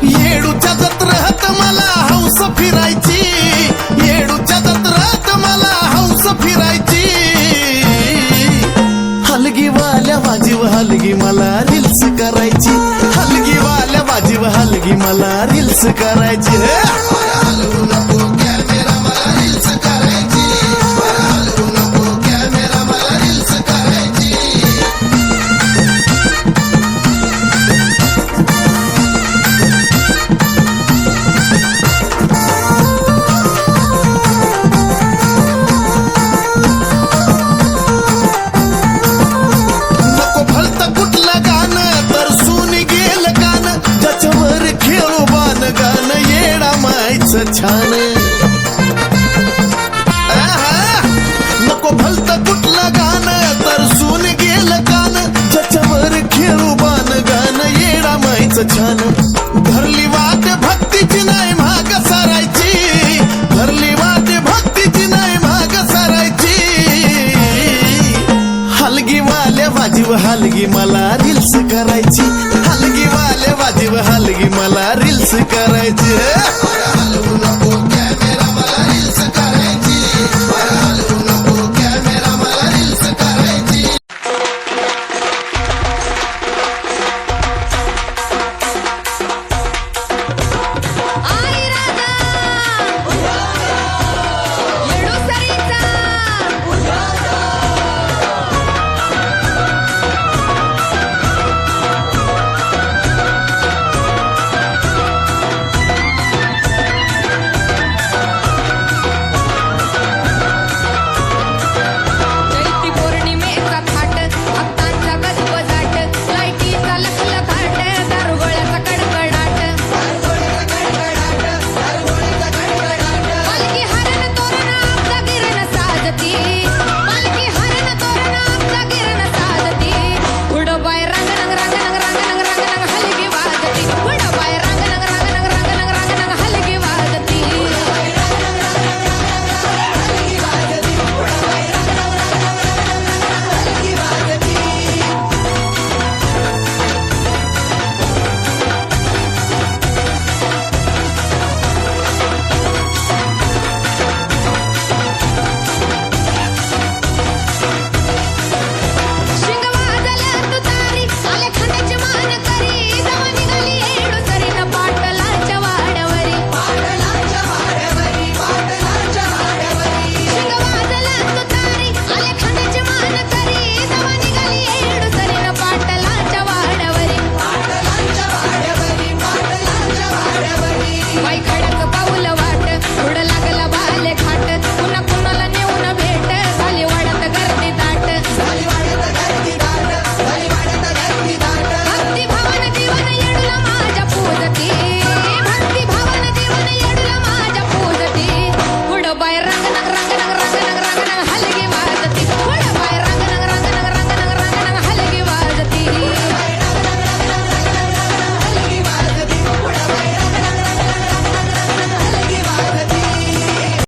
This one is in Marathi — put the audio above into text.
येडूच्या जत्रेत मला हौस फिरायची, येडूच्या जत्रेत मला हौस फिरायची. हलगीवाल्या बाजीव हलगी मला रील्स करायची, हलगीवाल्या बाजीव हलगी मला रील्स करायची. हलवू नको कॅमेरा मला रील्स करायची, हलवू नको कॅमेरा मला रील्स करायची. नको भलतं कुठलं गाणं तर सुनी गेल कान, ज्याच्यावर खेळू बाण गाणं येडा मायचं छान. नको भलतं कुठलं गाणं तर सुन गेल कान, ज्याच्यावर खेळू बाण गाणं येडा मायचं छान. धरली वाट भक्तीची नाही माग सरायची, धरली वाट भक्तीची नाही माग सरायची. हलगीवाल्या बाजीव हलगी मला रील्स करायची, हलगीवाल्या बाजीव हलगी मला रील्स करायची.